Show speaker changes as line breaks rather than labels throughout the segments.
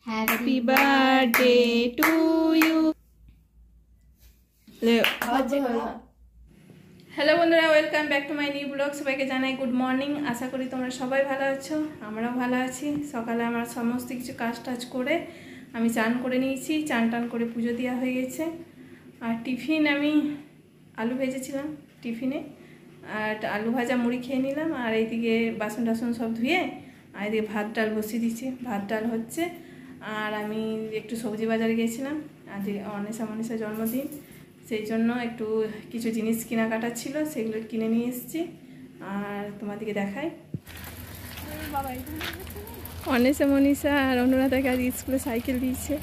Happy birthday to you. Hello বন্ধুরা, welcome back to my new blog. সবাইকে জানাই good morning. আশা করি তোমরা সবাই ভালো আছো, আমরাও ভালো আছি। সকালে আমার সমস্ত কিছু কাজ টাজ করে আমি চান করে নিয়েছি, চান টান করে পুজো দেওয়া হয়ে গেছে। আর টিফিন আমি আলু ভেজেছিলাম টিফিনে, আর আলু ভাজা মুড়ি খেয়ে নিলাম। আর এইদিকে বাসন টাসন সব ধুয়ে আর এদিকে ভাত ডাল বসিয়ে দিচ্ছি, ভাত ডাল হচ্ছে। আর আমি একটু সবজি বাজারে গিয়েছিলাম, আজ অনিশা জন্মদিন, সেই জন্য একটু কিছু জিনিস কেনাকাটা ছিল, সেগুলো কিনে নিয়ে এসেছি। আর তোমাদেরকে দেখাই। মনীষা আর অনুরাধাকে আজ স্কুলে সাইকেল দিয়েছে।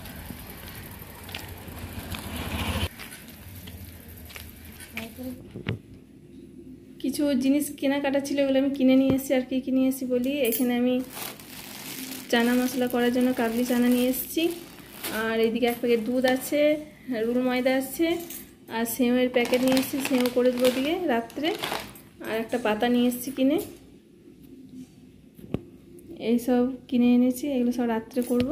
কিছু জিনিস কেনাকাটা ছিল, এগুলো আমি কিনে নিয়ে এসেছি। আর কি কিনে এসেছি বলি, এখানে আমি চানা মশলা করার জন্য কাবলি চানা নিয়ে এসেছি। আর এইদিকে এক প্যাকেট দুধ আছে, রুল ময়দা আছে, আর সেমের প্যাকেট নিয়ে এসেছি, সেম করে দেবো দিয়ে রাত্রে। আর একটা পাতা নিয়ে এসেছি কিনে, এইসব কিনে এনেছি। এগুলো সব রাত্রে করব।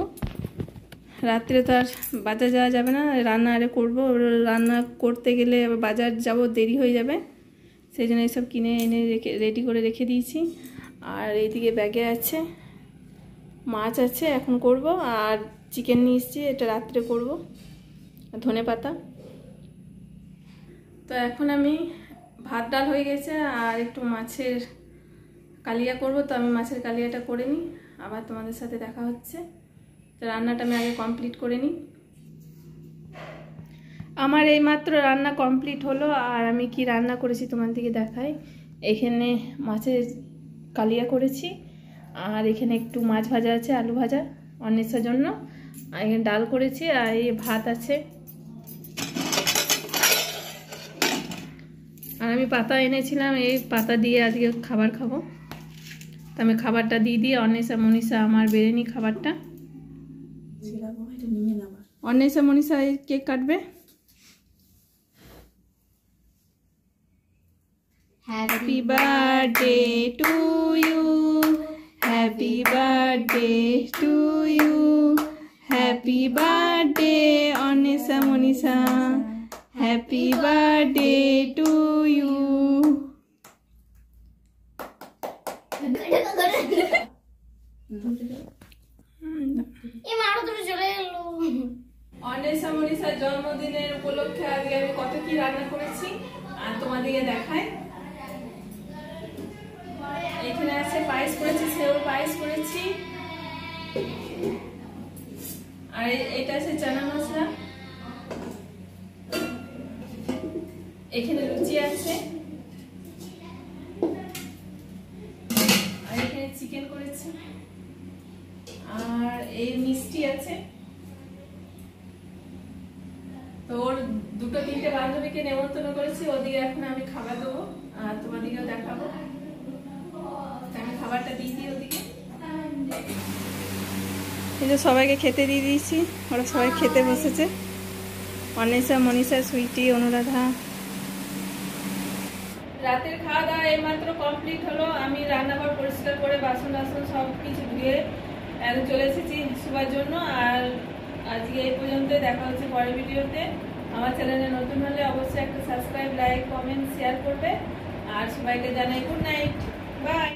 রাত্রে তো আর বাজার যাওয়া যাবে না, রান্না আরে করবো। রান্না করতে গেলে আবার বাজার যাব, দেরি হয়ে যাবে, সেই জন্য এইসব কিনে এনে রেডি করে রেখে দিয়েছি। আর এইদিকে ব্যাগে আছে মাছ আছে, এখন করব। আর চিকেন নিয়ে এসেছি, এটা রাত্রে করব। ধনে পাতা। তো এখন আমি ভাত ডাল হয়ে গেছে, আর একটু মাছের কালিয়া করব। তো আমি মাছের কালিয়াটা করে নিই, আবার তোমাদের সাথে দেখা হচ্ছে। তো রান্নাটা আমি আগে কমপ্লিট করে নিই। আমার এইমাত্র রান্না কমপ্লিট হলো। আর আমি কি রান্না করেছি তোমাদেরকে দেখাই। এখানে মাছের কালিয়া করেছি, আর এখানে একটু মাছ ভাজা আছে, আলু ভাজা অনিশার জন্য। আর এখানে ডাল করেছি, আর এই ভাত আছে। আর আমি পাতা এনেছিলাম, এই পাতা দিয়ে আজকে খাবার খাবো। তো আমি খাবারটা দিয়ে মনীষা আমার বেড়ে নি খাবারটা। মনীষা কেক কাটবে। Happy birthday to you, happy birthday to you, happy birthday Manisha, happy birthday to you. মনীষার জন্মদিনের উপলক্ষে আজকে আমি কত কি রান্না করেছি আর তোমাদেরকে দেখাই। এখানে আছে পায়েস করেছি, সেওর পায়েস করেছি। আর এটা আছে চানা মশলা। এখানে লুচি আছে, আর এখানে চিকেন করেছি, আর এই মিষ্টি আছে। তো ওর দুটো তিনটে বান্ধবীকে নেমন্তন্ন করেছি, ওদিকে এখন আমি খাবার দেবো আর তোমাদেরকেও দেখাবো। আমি খাবারটা দিয়ে দিই ওদিকে। এই যে সবাইকে খেতে দিয়ে দিয়েছি, ওরা সবাই খেতে বসেছে। অনিশা, মনীষা, সুইটি, অনুরাধা। রাতের খাওয়া দাওয়া এইমাত্র কমপ্লিট হলো। আমি রান্নাঘর পরিষ্কার করে বাসন টাসন সব কিছু ধুয়ে চলে এসেছি শোবার জন্য। আর আজকে এই পর্যন্ত, দেখা হচ্ছে পরের ভিডিওতে। আমার চ্যানেলে নতুন হলে অবশ্যই একটা সাবস্ক্রাইব, লাইক, কমেন্ট, শেয়ার করবে। আর সবাইকে জানাই গুড নাইট, বাই।